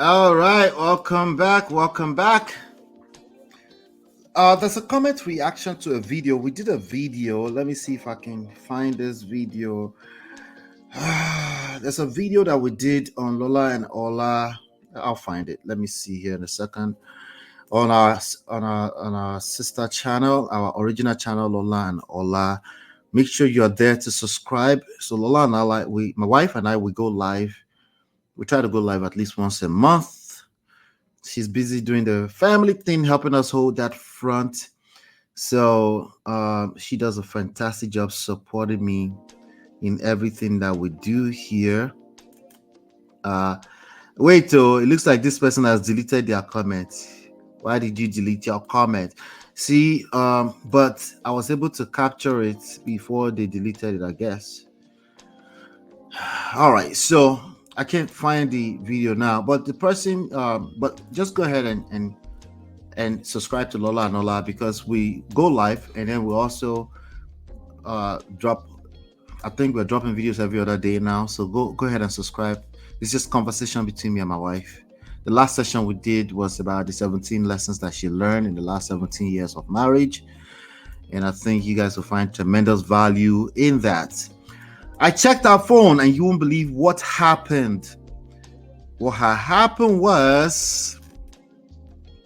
All right, welcome back. Welcome back. There's a comment reaction to a video. We did a video. Let me see if I can find this video. There's a video that we did on Lola and Ola. I'll find it. Let me see here in a second. On our sister channel, our original channel, Lola and Ola. Make sure you're there to subscribe. So Lola and I, my wife and I, we go live. We try to go live at least once a month. She's busy doing the family thing, helping us hold that front. So she does a fantastic job supporting me in everything that we do here. Wait, it looks like this person has deleted their comment. Why did you delete your comment? See, but I was able to capture it before they deleted it, I guess. All right, so I can't find the video now, but the person, but just go ahead and subscribe to Lola and Ola, because we go live and then we also drop. I think we're dropping videos every other day now, so go ahead and subscribe. It's just conversation between me and my wife. The last session we did was about the 17 lessons that she learned in the last 17 years of marriage, and I think you guys will find tremendous value in that. I checked our phone and you won't believe what happened. What had happened was,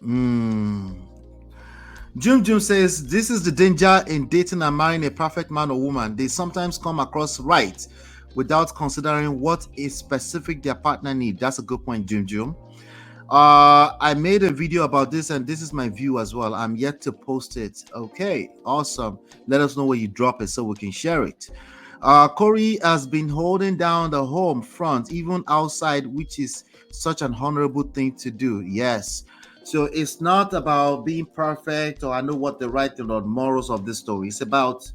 Jim says, this is the danger in dating and marrying a perfect man or woman. They sometimes come across right without considering what a specific their partner needs. That's a good point, Jim. I made a video about this and this is my view as well. I'm yet to post it. Okay, awesome. Let us know where you drop it so we can share it. Corey has been holding down the home front, even outside, which is such an honorable thing to do. Yes. So it's not about being perfect or I know what the right or morals of this story. It's about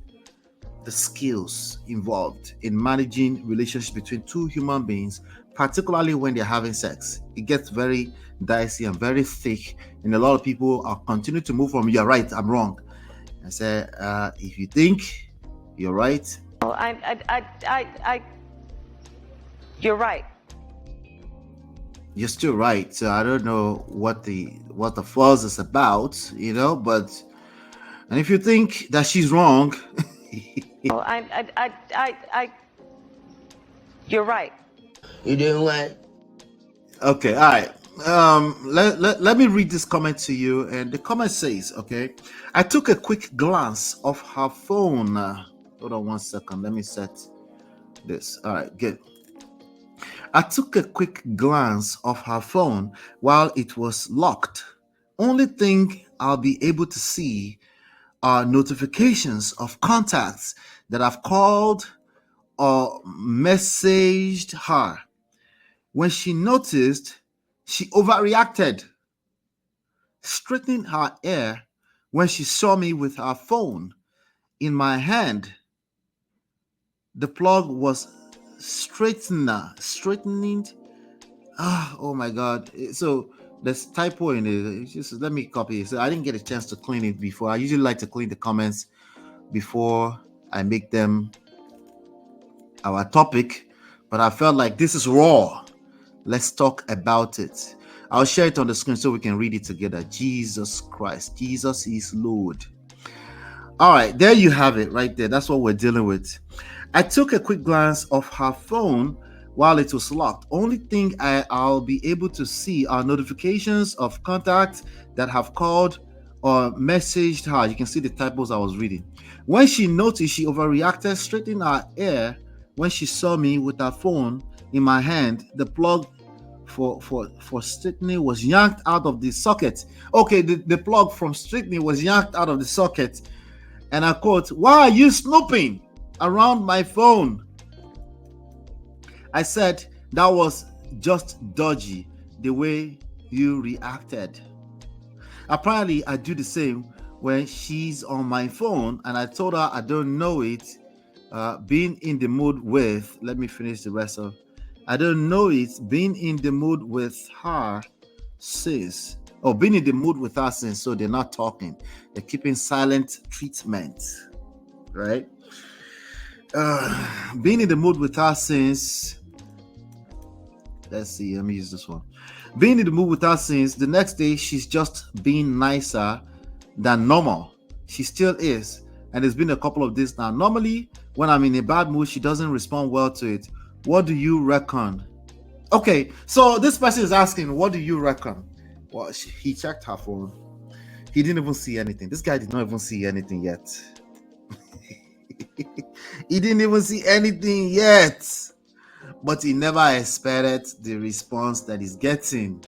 the skills involved in managing relationships between two human beings, particularly when they're having sex. It gets very dicey and very thick, and a lot of people are continue to move from "you're right, I'm wrong." I say, if you think you're right, you're right. You're still right. So I don't know what the fuss is about, but and if you think that she's wrong, you're right. You doing what? Okay, all right. Let me read this comment to you, and the comment says, okay, I took a quick glance of her phone. Hold on 1 second. Let me set this. All right, good. I took a quick glance of her phone while it was locked. Only thing I'll be able to see are notifications of contacts that I've called or messaged her. When she noticed, she overreacted, straightening her hair when she saw me with her phone in my hand. The plug was straightening. Oh my God. So there's typo in it. It's just, let me copy it. So I didn't get a chance to clean it before. I usually like to clean the comments before I make them our topic, but I felt like this is raw. Let's talk about it. I'll share it on the screen so we can read it together. Jesus Christ. Jesus is Lord. All right, there you have it right there. That's what we're dealing with. I took a quick glance of her phone while it was locked. Only thing I'll be able to see are notifications of contacts that have called or messaged her. You can see the typos I was reading. When she noticed, she overreacted, straightening her hair when she saw me with her phone in my hand. The plug for straightening was yanked out of the socket. Okay, the plug from straightening was yanked out of the socket. And I quote, "Why are you snooping around my phone?" I said, that was just dodgy the way you reacted. Apparently, I do the same when she's on my phone, and I told her I don't know it. Being in the mood with, let me finish the rest of, I don't know it. Being in the mood with her since, being in the mood with her since, so they're not talking. They're keeping silent treatment, right? Being in the mood with her since Let's see. Let me use this one. Being in the mood without sins. The next day, she's just being nicer than normal. She still is. And it's been a couple of days now. Normally, when I'm in a bad mood, she doesn't respond well to it. What do you reckon? Okay, so this person is asking, what do you reckon? Well, he checked her phone. He didn't even see anything. This guy did not even see anything yet. He didn't even see anything yet. But he never expected the response that he's getting.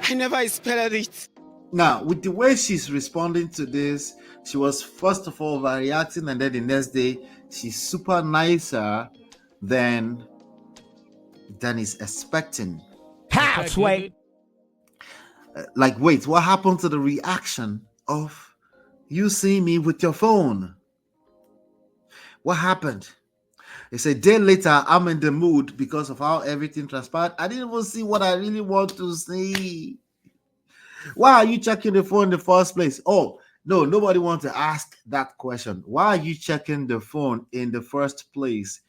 I never expected it. Now, with the way she's responding to this, she was first of all overreacting, and then the next day, she's super nicer than he's expecting. House, wait. Like, wait, what happened to the reaction of you seeing me with your phone? What happened? It's a day later, I'm in the mood because of how everything transpired. I didn't even see what I really want to see. Why are you checking the phone in the first place? Oh, no, nobody wants to ask that question. Why are you checking the phone in the first place?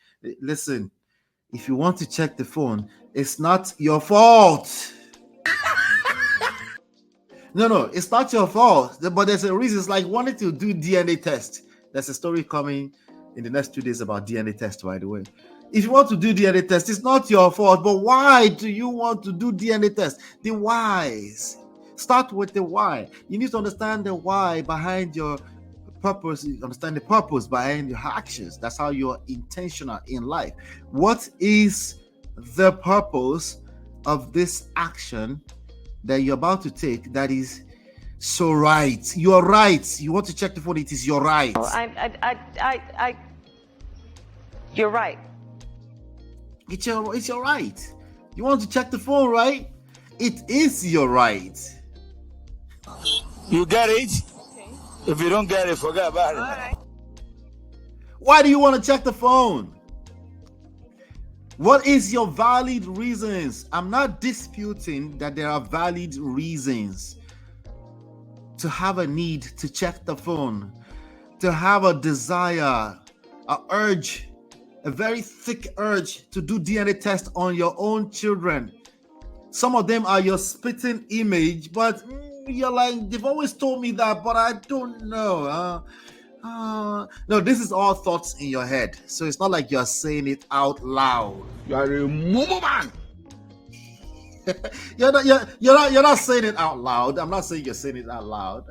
Listen, if you want to check the phone, it's not your fault. No, it's not your fault. But there's a reason. It's like wanting to do DNA test. There's a story coming in the next 2 days about DNA test, by the way. If you want to do DNA test, it's not your fault. But why do you want to do DNA test? The whys. Start with the why. You need to understand the why behind your purpose. Understand the purpose behind your actions. That's how you're intentional in life. What is the purpose of this action that you're about to take that is so right? You're right. You want to check the phone. It is your right. You're right. It's your right. You want to check the phone, right? It is your right. You get it? Okay. If you don't get it, forget about it. All right. Why do you want to check the phone? What is your valid reasons? I'm not disputing that there are valid reasons to have a need to check the phone, to have a desire, an urge, a very thick urge to do DNA test on your own children. Some of them are your spitting image, but you're like, they've always told me that, but I don't know. No, this is all thoughts in your head. So it's not like you're saying it out loud. You are a mumu man. You're not saying it out loud. I'm not saying you're saying it out loud.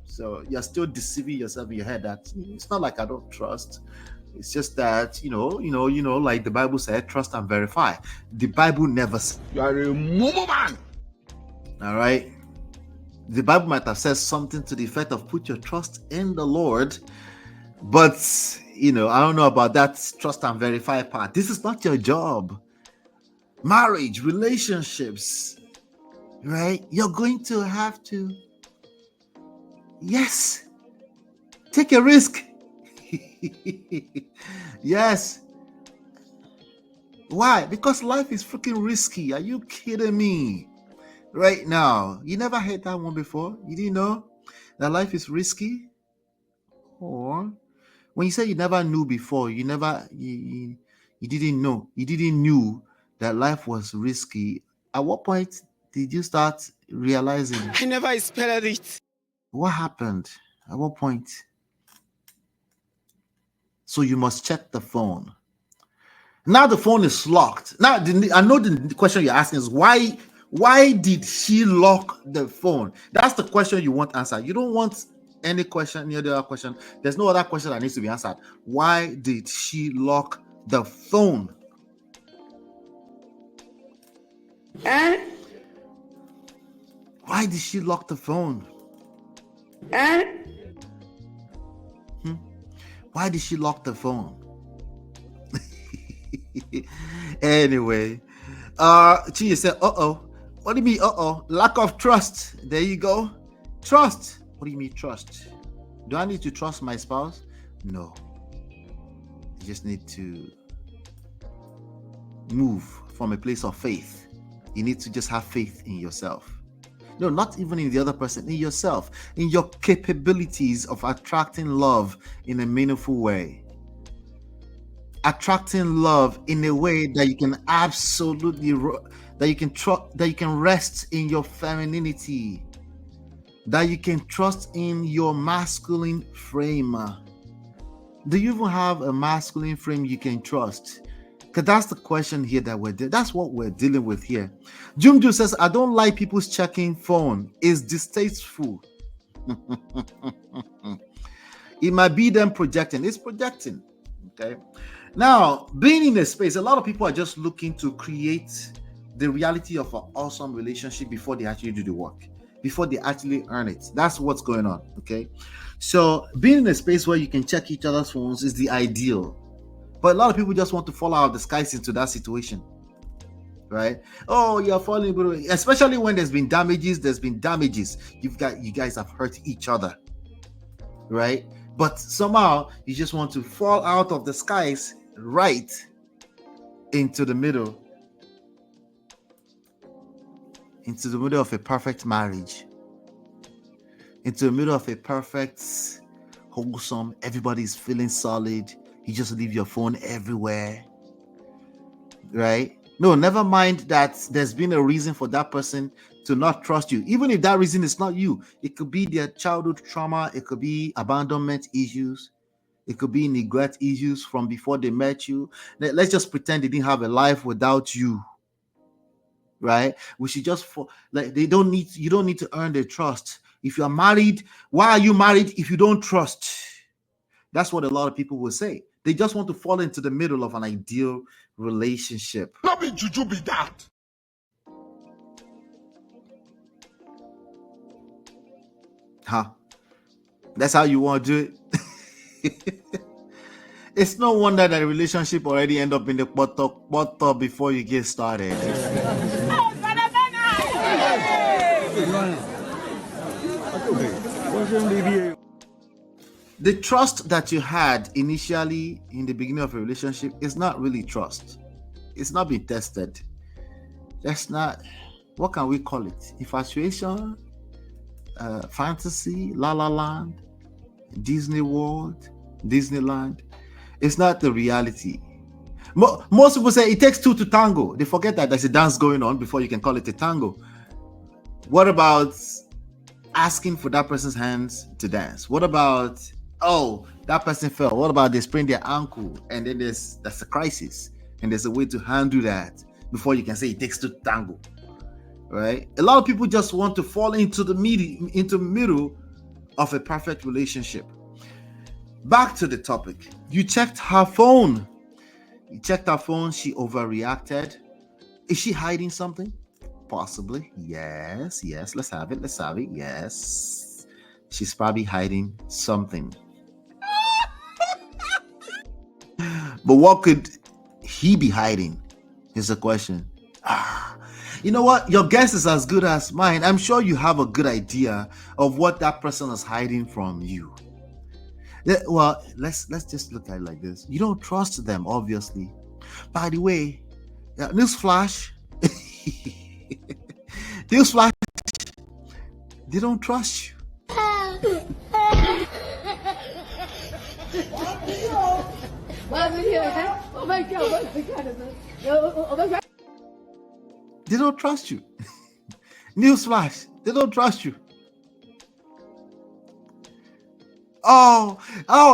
So you're still deceiving yourself in your head that it's not like I don't trust. It's just that like the Bible said, trust and verify. The Bible never said. You are a mumu man. All right. The Bible might have said something to the effect of put your trust in the Lord, but I don't know about that trust and verify part. This is not your job. Marriage, relationships, right? You're going to have to, yes, take a risk. Yes. Why? Because life is freaking risky. Are you kidding me? Right now, you never heard that one before? You didn't know that life is risky? Or when you say you never knew before, you didn't know. You didn't knew that life was risky. At what point did you start realizing? I never expected it. What happened? At what point? So you must check the phone. Now the phone is locked. Now I know the question you're asking is why did she lock the phone? That's the question you want answered. You don't want any other question. There's no other question that needs to be answered. Why did she lock the phone? Why did she lock the phone? Why did she lock the phone? Anyway, Chia said, what do you mean, lack of trust. There you go. Trust. What do you mean trust? Do I need to trust my spouse? No. You just need to move from a place of faith. You need to just have faith in yourself. No, not even in the other person, in yourself, in your capabilities of attracting love in a meaningful way. attracting love in a way that you can absolutely that you can trust, that you can rest in your femininity, that you can trust in your masculine frame. Do you even have a masculine frame you can trust? Because that's the question here that that's what we're dealing with here. Jumju says, I don't like people's checking phone. It's distasteful. It might be them projecting. It's projecting. Okay. Now, being in a space, a lot of people are just looking to create the reality of an awesome relationship before they actually do the work, before they actually earn it. That's what's going on. Okay. So being in a space where you can check each other's phones is the ideal. But a lot of people just want to fall out of the skies into that situation. Right? Oh, you're falling, bro. Especially when there's been damages. You guys have hurt each other. Right? But somehow you just want to fall out of the skies right into the middle of a perfect marriage, into the middle of a perfect, wholesome, everybody's feeling solid. You just leave your phone everywhere, right? No, never mind that there's been a reason for that person to not trust you. Even if that reason is not you, it could be their childhood trauma, it could be abandonment issues, it could be neglect issues from before they met you. Let's just pretend they didn't have a life without you, right? We should just you don't need to earn their trust. If you're married, why are you married if you don't trust? That's what a lot of people will say. They just want to fall into the middle of an ideal relationship. Not be juju be that. Huh? That's how you want to do it? It's no wonder that a relationship already end up in the bottom before you get started. The trust that you had initially in the beginning of a relationship is not really trust. It's not been tested. That's not, what can we call it? Infatuation, fantasy, La La Land, Disney World, Disneyland. It's not the reality. Most people say it takes two to tango. They forget that there's a dance going on before you can call it a tango. What about asking for that person's hands to dance? What about, oh, that person fell? What about they sprained their ankle and then that's a crisis and there's a way to handle that before you can say it takes two to tango, right? A lot of people just want to fall into the middle of a perfect relationship. Back to the topic. You checked her phone. She overreacted. Is she hiding something? Possibly. Yes. Let's have it. Yes. She's probably hiding something. But what could he be hiding? Is the question. You know what? Your guess is as good as mine. I'm sure you have a good idea of what that person is hiding from you. Well, let's just look at it like this. You don't trust them, obviously. By the way, newsflash. Newsflash. They don't trust you. They don't trust you. Newsflash. They don't trust you. Oh,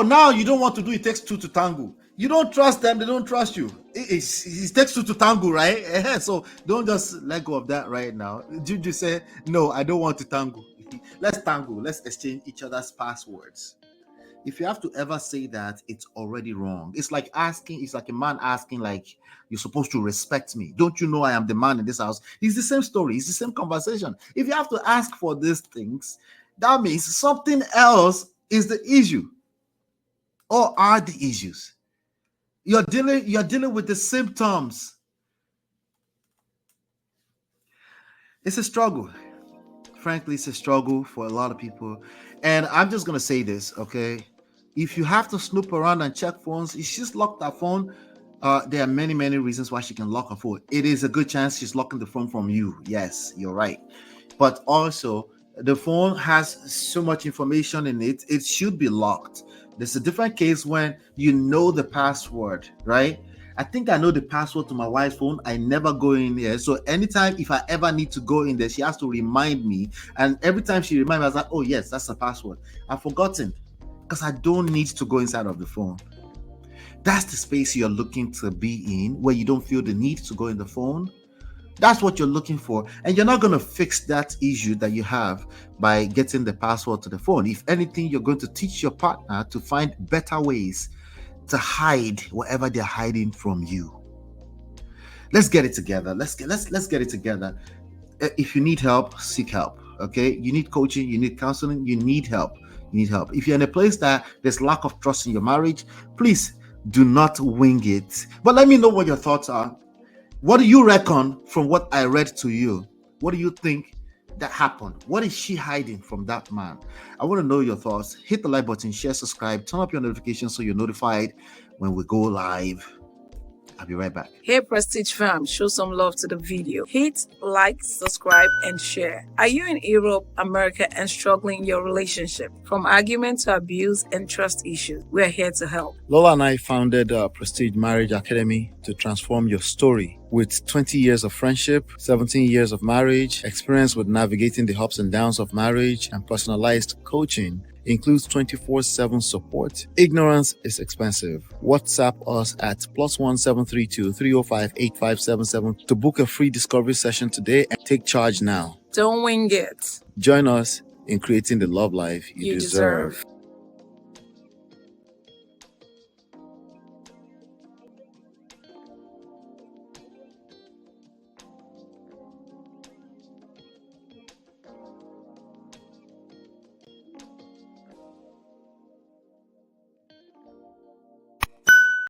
now you don't want to do it takes two to tango. You don't trust them, they don't trust you. It takes two to tango, right? So don't just let go of that right now. Juju say, no, I don't want to tango. Let's tango. Let's exchange each other's passwords. If you have to ever say that, it's already wrong. It's like a man asking, like, you're supposed to respect me. Don't you know I am the man in this house? It's the same story. It's the same conversation. If you have to ask for these things, that means something else is the issue, or are the issues. You're dealing with the symptoms. It's a struggle. Frankly, it's a struggle for a lot of people. And I'm just gonna say this, okay? If you have to snoop around and check phones, if she's locked her phone, there are many reasons why she can lock her phone. It is a good chance she's locking the phone from you. Yes, you're right. But also, the phone has so much information in it, it should be locked. There's a different case when you know the password, right? I think I know the password to my wife's phone. I never go in there. So anytime if I ever need to go in there, she has to remind me. And every time she reminds me, I was like, oh yes, that's the password. I've forgotten because I don't need to go inside of the phone. That's the space you're looking to be in, where you don't feel the need to go in the phone. That's what you're looking for. And you're not going to fix that issue that you have by getting the password to the phone. If anything, you're going to teach your partner to find better ways to hide whatever they're hiding from you. Let's get it together. Let's get it together. If you need help, seek help. Okay? You need coaching, you need counseling, you need help. You need help. If you're in a place that there's lack of trust in your marriage, please do not wing it. But let me know what your thoughts are. What do you reckon from what I read to you? What do you think that happened? What is she hiding from that man? I want to know your thoughts. Hit the like button, share, subscribe, turn up your notifications so you're notified when we go live. I'll be right back. Hey Prestige fam, show some love to the video. Hit like, subscribe, and share. Are you in Europe, America, and struggling in your relationship? From argument to abuse and trust issues, we're here to help. Lola and I founded Prestige Marriage Academy to transform your story. With 20 years of friendship, 17 years of marriage, experience with navigating the ups and downs of marriage, and personalized coaching, includes 24/7 support. Ignorance is expensive. WhatsApp us at +1 732 305 8577 to book a free discovery session today and take charge now. Don't wing it. Join us in creating the love life you deserve.